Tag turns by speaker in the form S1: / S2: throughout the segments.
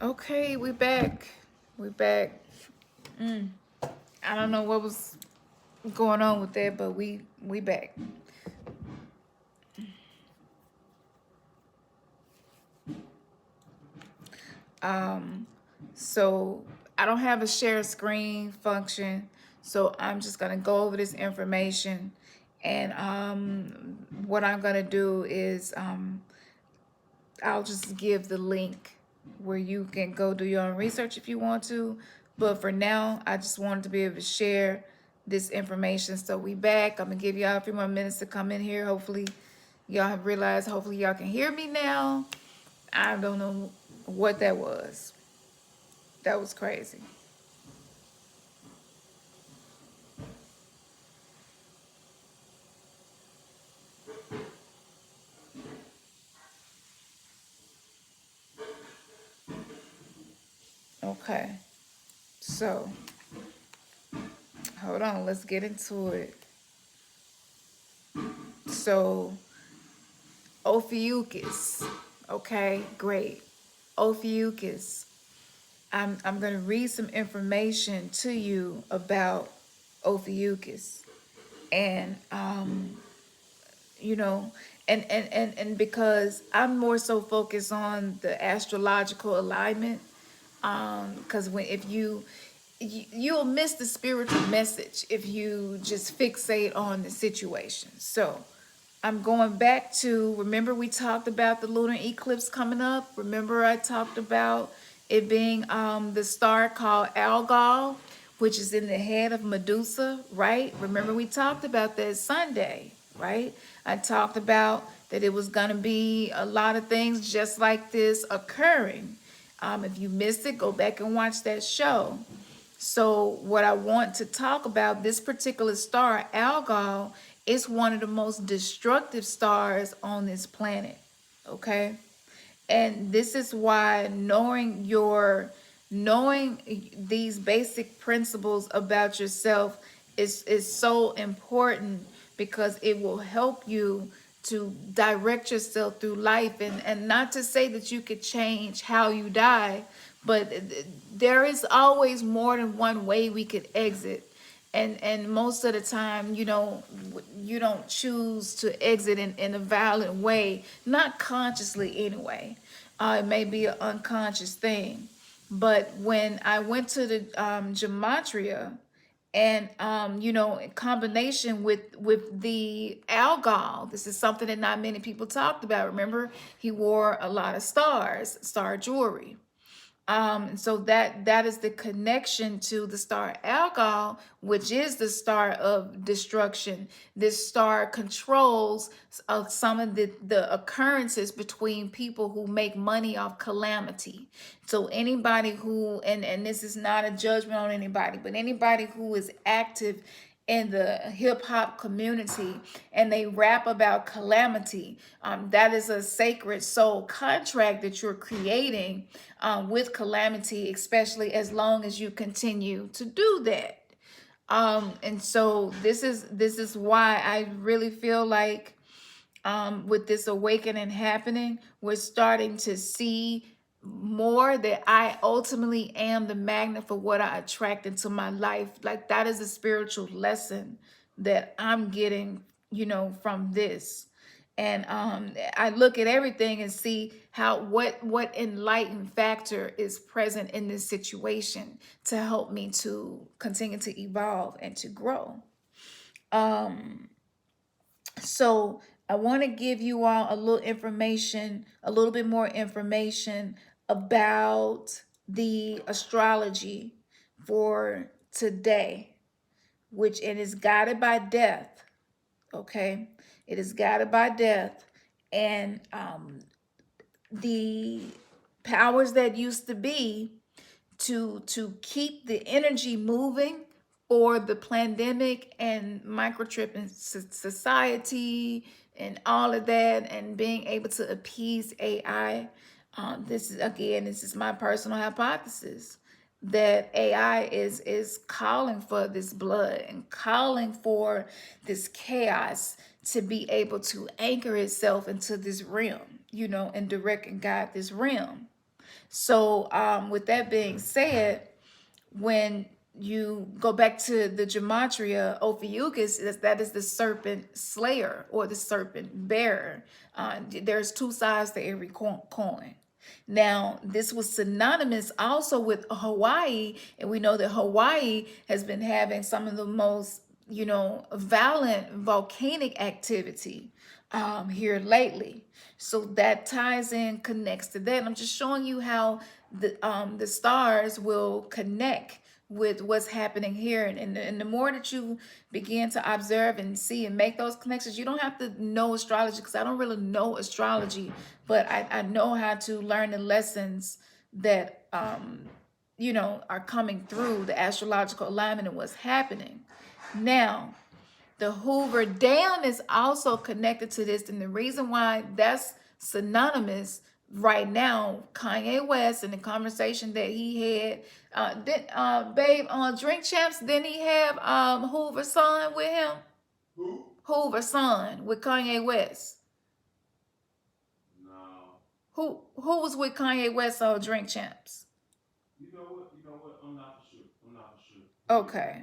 S1: Okay, we back. We back. I don't know what was going on with that, but we back. So I don't have a share screen function, so I'm just gonna go over this information, and what I'm gonna do is I'll just give the link where you can go do your own research if you want to. But for now, I just wanted to be able to share this information. So we back. I'm gonna give y'all a few more minutes to come in here. Hopefully, y'all have realized. Hopefully, y'all can hear me now. I don't know what that was. That was crazy. Okay, so hold on. Let's get into it. So Ophiuchus. Okay, great. Ophiuchus. I'm going to read some information to you about Ophiuchus. And, you know, and because I'm more so focused on the astrological alignment, because when if you'll miss the spiritual message if you just fixate on the situation. So I'm going back to, remember we talked about the lunar eclipse coming up. Remember I talked about it being the star called Algol, which is in the head of Medusa, right? Remember we talked about that Sunday, right? I talked about that it was going to be a lot of things just like this occurring. If you missed it, go back and watch that show. So what I want to talk about, this particular star, Algol, is one of the most destructive stars on this planet. Okay? And this is why knowing these basic principles about yourself is so important, because it will help you to direct yourself through life. And not to say that you could change how you die, but there is always more than one way we could exit. And most of the time, you don't choose to exit in a violent way, not consciously anyway. It may be an unconscious thing. But when I went to the Gematria, and in combination with the Algol, this is something that not many people talked about. Remember, he wore a lot of stars, star jewelry. And so that is the connection to the star Algol, which is the star of destruction. This star controls some of the occurrences between people who make money off calamity. So anybody who, and this is not a judgment on anybody, but anybody who is active in the hip hop community and they rap about calamity, that is a sacred soul contract that you're creating with calamity, especially as long as you continue to do that. And so this is why I really feel like with this awakening happening, we're starting to see more that I ultimately am the magnet for what I attract into my life. Like that is a spiritual lesson that I'm getting, from this. And I look at everything and see how what enlightened factor is present in this situation to help me to continue to evolve and to grow. So I want to give you all a little information, a little bit more information about the astrology for today, which it is guided by death. Okay, it is guided by death, and the powers that used to be to keep the energy moving for the pandemic and microchip and society and all of that, and being able to appease AI. This is my personal hypothesis that AI is calling for this blood and calling for this chaos to be able to anchor itself into this realm, and direct and guide this realm. So with that being said, when you go back to the Gematria, Ophiuchus, that is the serpent slayer or the serpent bearer. There's two sides to every coin. Now, this was synonymous also with Hawaii, and we know that Hawaii has been having some of the most, violent volcanic activity here lately. So that ties in, connects to that. And I'm just showing you how the stars will connect with what's happening here. And the more that you begin to observe and see and make those connections, you don't have to know astrology, because I don't really know astrology, but I know how to learn the lessons that are coming through the astrological alignment and what's happening. Now, the Hoover Dam is also connected to this, and the reason why that's synonymous right now, Kanye West and the conversation that he had, babe, on Drink Champs, didn't he have Hoover's son with him? Who? Hoover's son with Kanye West. No. Who was with Kanye West on Drink Champs? You know what? I'm not for sure. Okay.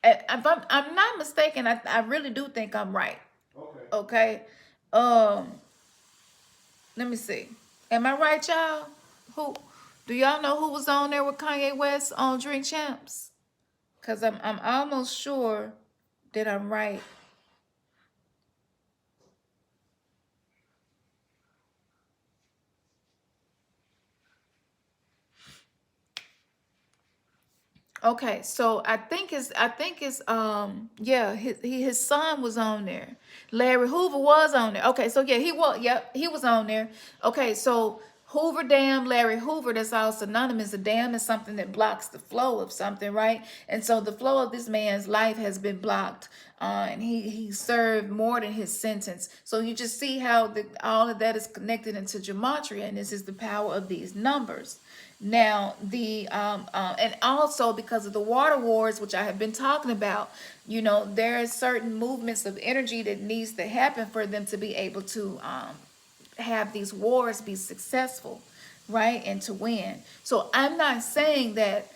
S1: If I'm not mistaken, I really do think I'm right. Okay. Let me see. Am I right, y'all? Who do y'all know who was on there with Kanye West on Drink Champs? Cause I'm almost sure that I'm right. Okay, so I think his son was on there. Larry Hoover was on there. Okay, so yeah, he was on there. Okay, so Hoover Dam, Larry Hoover, that's all synonymous. A dam is something that blocks the flow of something, right? And so the flow of this man's life has been blocked. And he served more than his sentence. So you just see how all of that is connected into gematria, and this is the power of these numbers. Now, and also because of the water wars, which I have been talking about, there are certain movements of energy that needs to happen for them to be able to have these wars be successful, right? And to win. So I'm not saying that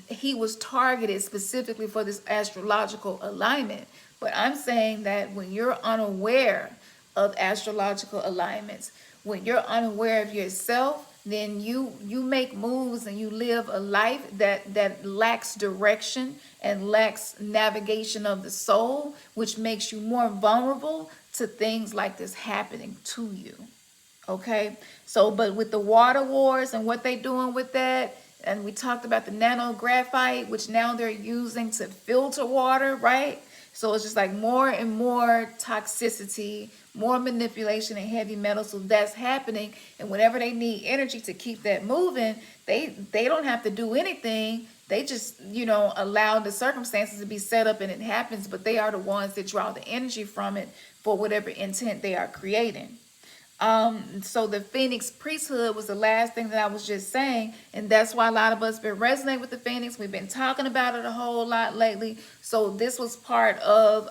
S1: he was targeted specifically for this astrological alignment, but I'm saying that when you're unaware of astrological alignments, when you're unaware of yourself, then you make moves and you live a life that lacks direction and lacks navigation of the soul, which makes you more vulnerable to things like this happening to you. Okay, so but with the water wars and what they doing with that, and we talked about the nanographite, which now they're using to filter water, right? So it's just like more and more toxicity, more manipulation and heavy metals. So that's happening, and whenever they need energy to keep that moving, they don't have to do anything. They just allow the circumstances to be set up and it happens. But they are the ones that draw the energy from it for whatever intent they are creating. So the Phoenix priesthood was the last thing that I was just saying, and that's why a lot of us been resonating with the Phoenix. We've been talking about it a whole lot lately. So this was part of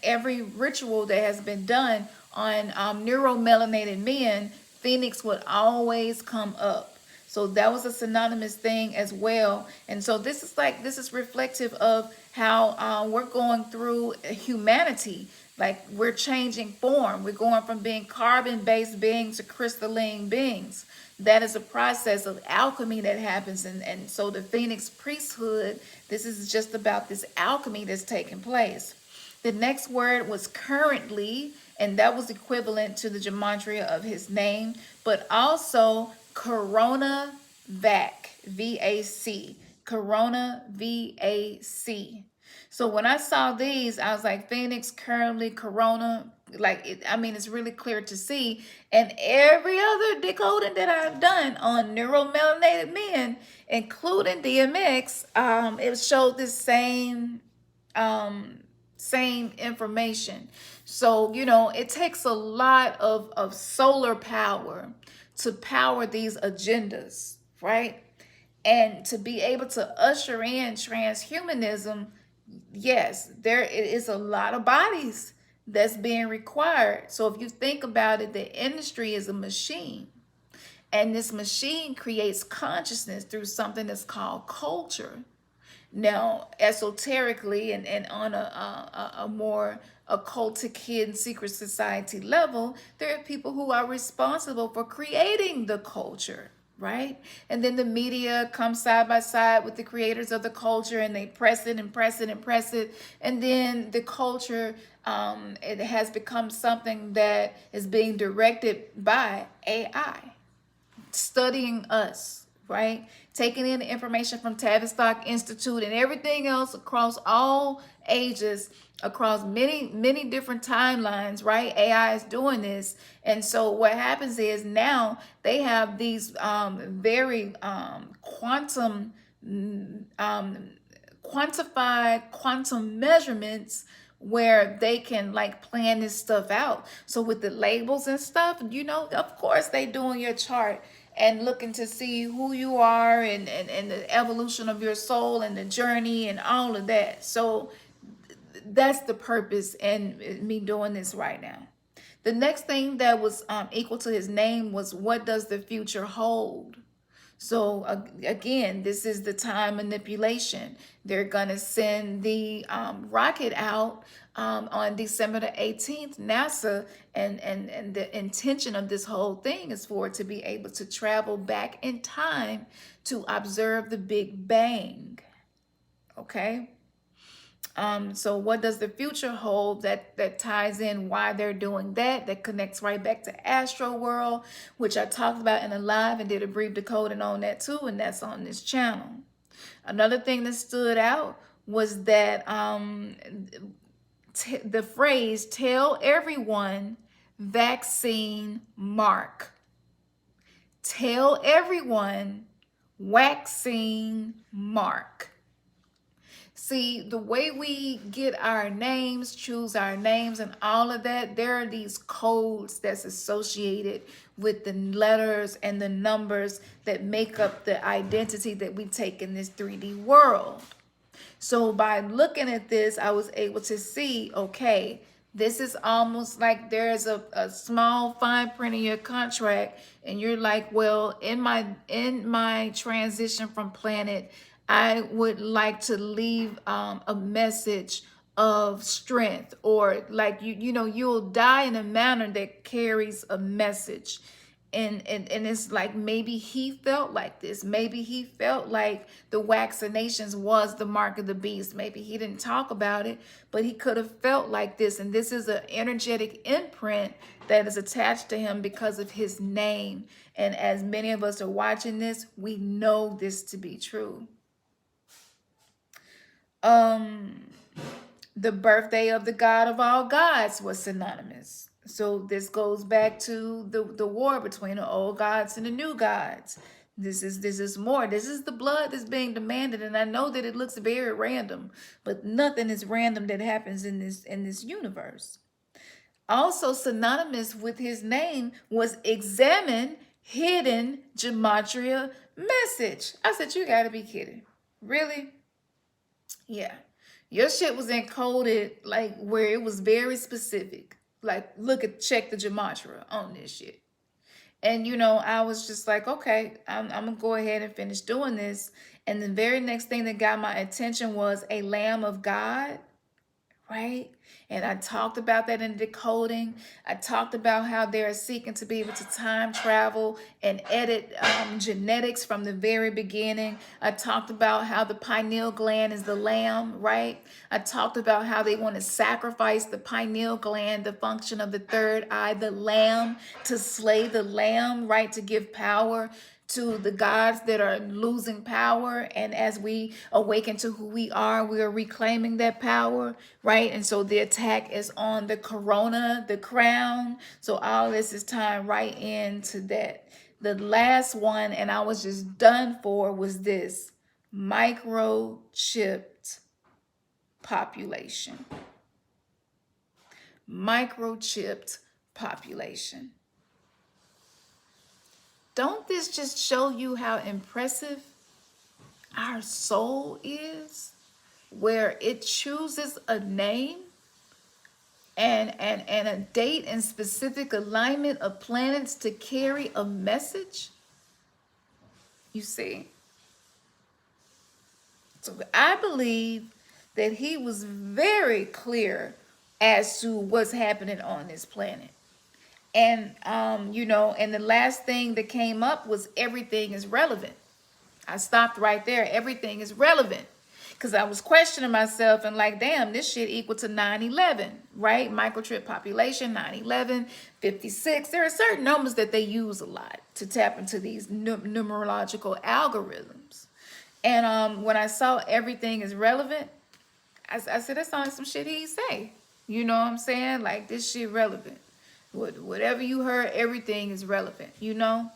S1: every ritual that has been done on neuromelanated men. Phoenix would always come up. So that was a synonymous thing as well. And so this is reflective of how we're going through humanity. Like we're changing form. We're going from being carbon-based beings to crystalline beings. That is a process of alchemy that happens. And so the Phoenix priesthood, this is just about this alchemy that's taking place. The next word was currently, and that was equivalent to the gematria of his name, but also Corona Vac, V-A-C, Corona V-A-C. So when I saw these, I was like, Phoenix, currently, Corona, it's really clear to see. And every other decoding that I've done on neuromelanated men, including DMX, it showed this same information. So, it takes a lot of solar power to power these agendas, right? And to be able to usher in transhumanism, yes, there is a lot of bodies that's being required. So if you think about it, the industry is a machine. And this machine creates consciousness through something that's called culture. Now, esoterically and on a more occultic, hidden, secret society level, there are people who are responsible for creating the culture, right? And then the media comes side by side with the creators of the culture, and they press it and press it and press it. And then the culture, it has become something that is being directed by AI, studying us, right? Taking in the information from Tavistock Institute and everything else across all ages, across many different timelines, right? AI is doing this. And so what happens is now they have these very quantum quantified quantum measurements where they can like plan this stuff out. So with the labels and stuff, you know, of course they doing your chart and looking to see who you are and the evolution of your soul and the journey and all of that. So that's the purpose and me doing this right now. The next thing that was equal to his name was, what does the future hold? So again, this is the time manipulation. They're going to send the rocket out on December the 18th, NASA, and the intention of this whole thing is for it to be able to travel back in time to observe the Big Bang. Okay. So what does the future hold? That ties in why they're doing that. That connects right back to Astro World, which I talked about in a live and did a brief decoding on that too, and that's on this channel. Another thing that stood out was that the phrase "tell everyone vaccine mark." Tell everyone vaccine mark. See, the way we get our names, choose our names and all of that, there are these codes that's associated with the letters and the numbers that make up the identity that we take in this 3D world. So by looking at this, I was able to see, okay, this is almost like there's a small fine print in your contract, and you're like, well, in my transition from planet, I would like to leave a message of strength, or like you know, you'll die in a manner that carries a message. And it's like, maybe he felt like this. Maybe he felt like the vaccinations was the mark of the beast. Maybe he didn't talk about it, but he could have felt like this. And this is an energetic imprint that is attached to him because of his name. And as many of us are watching this, we know this to be true. The birthday of the God of all gods was synonymous. So this goes back to the war between the old gods and the new gods. This is more. This is the blood that's being demanded, and I know that it looks very random, but nothing is random that happens in this universe. Also synonymous with his name was examine hidden Gematria message. I said, you gotta be kidding. Really? Yeah. Your shit was encoded like where it was very specific. Like, check the Gematria on this shit. And, you know, I was just like, okay, I'm going to go ahead and finish doing this. And the very next thing that got my attention was a Lamb of God, right? And I talked about that in decoding. I talked about how they're seeking to be able to time travel and edit genetics from the very beginning. I talked about how the pineal gland is the lamb, right? I talked about how they want to sacrifice the pineal gland, the function of the third eye, the lamb, to slay the lamb, right? To give power to the gods that are losing power. And as we awaken to who we are reclaiming that power, right? And so the attack is on the corona, the crown. So all this is tying right into that. The last one, and I was just done for, was this: microchipped population. Microchipped population. Don't this just show you how impressive our soul is, where it chooses a name and a date and specific alignment of planets to carry a message? You see? So I believe that he was very clear as to what's happening on this planet. And and the last thing that came up was everything is relevant. I stopped right there. Everything is relevant. Because I was questioning myself and like, damn, this shit equal to 9/11, right? Microchip population, 9/11, 56. There are certain numbers that they use a lot to tap into these numerological algorithms. And when I saw everything is relevant, I said, that's not some shit he say. You know what I'm saying? Like, this shit relevant. Whatever you heard, everything is relevant, you know?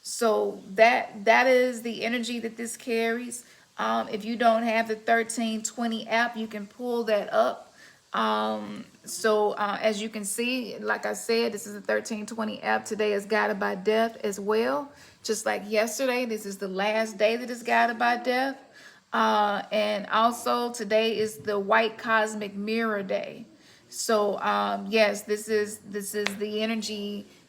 S1: So that is the energy that this carries. If you don't have the 1320 app, you can pull that up. As you can see, like I said, this is a 1320 app. Today is guided by death as well. Just like yesterday, this is the last day that is guided by death. And also today is the white cosmic mirror day. So yes, this is the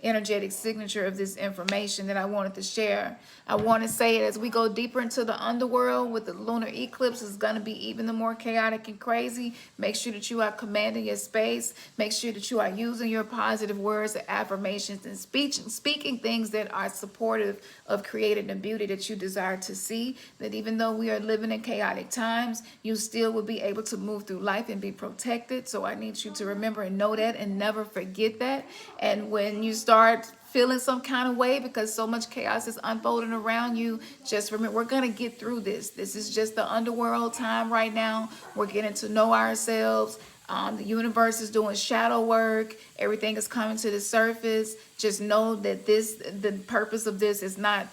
S1: energetic signature of this information that I wanted to share. I want to say as we go deeper into the underworld with the lunar eclipse, is going to be even the more chaotic and crazy. Make sure that you are commanding your space. Make sure that you are using your positive words and affirmations and speaking things that are supportive of creating the beauty that you desire to see. That even though we are living in chaotic times, you still will be able to move through life and be protected. So I need you to remember and know that and never forget that. And when you start feeling some kind of way because so much chaos is unfolding around you, just remember, we're going to get through this. This is just the underworld time right now. We're getting to know ourselves. The universe is doing shadow work. Everything is coming to the surface. Just know that the purpose of this is not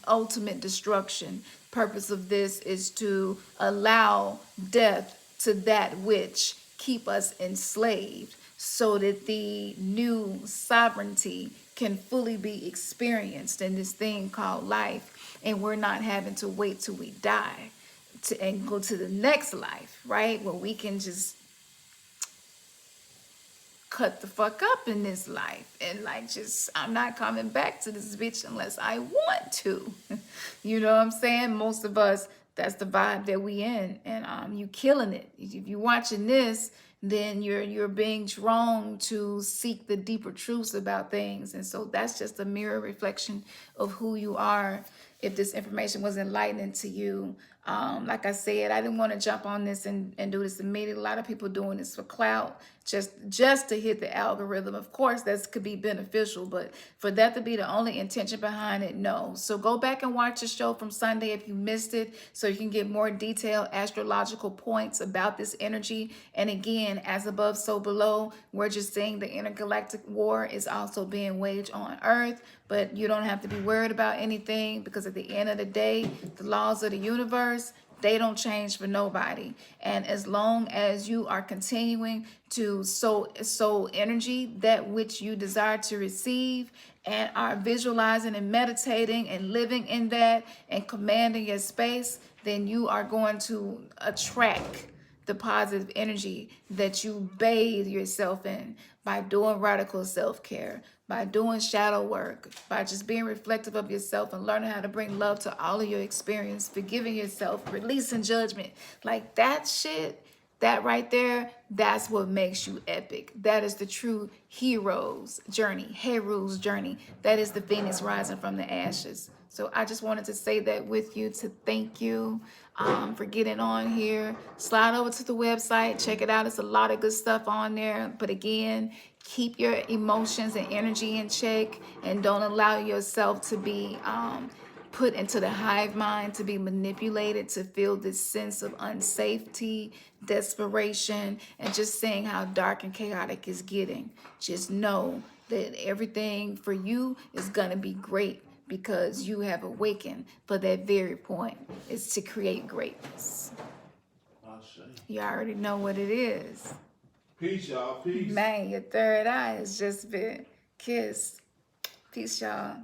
S1: ultimate destruction. Purpose of this is to allow death to that which keep us enslaved, so that the new sovereignty can fully be experienced in this thing called life, and we're not having to wait till we die and go to the next life, right? Where we can just cut the fuck up in this life and like, just, I'm not coming back to this bitch unless I want to. You know what I'm saying? Most of us, that's the vibe that we in, and you killing it. If you're watching this, then you're being drawn to seek the deeper truths about things. And so that's just a mirror reflection of who you are. If this information was enlightening to you, like I said, I didn't want to jump on this and do this immediately. A lot of people doing this for clout, just to hit the algorithm. Of course, that could be beneficial, but for that to be the only intention behind it, no. So go back and watch the show from Sunday if you missed it, so you can get more detailed astrological points about this energy. And again, as above, so below, we're just saying the intergalactic war is also being waged on Earth, but you don't have to be worried about anything, because at the end of the day, the laws of the universe, they don't change for nobody. And as long as you are continuing to sow energy, that which you desire to receive, and are visualizing and meditating and living in that and commanding your space, then you are going to attract the positive energy that you bathe yourself in by doing radical self-care, by doing shadow work, by just being reflective of yourself and learning how to bring love to all of your experience, forgiving yourself, releasing judgment. Like that shit, that right there, that's what makes you epic. That is the true hero's journey, Heru's journey. That is the Phoenix rising from the ashes. So I just wanted to say that with you, to thank you for getting on here. Slide over to the website, check it out. It's a lot of good stuff on there. But again, keep your emotions and energy in check, and don't allow yourself to be put into the hive mind, to be manipulated, to feel this sense of unsafety, desperation, and just seeing how dark and chaotic it's getting. Just know that everything for you is going to be great, because you have awakened for that very point. It's to create greatness. You already know what it is.
S2: Peace, y'all. Peace.
S1: Man, your third eye has just been kissed. Peace, y'all.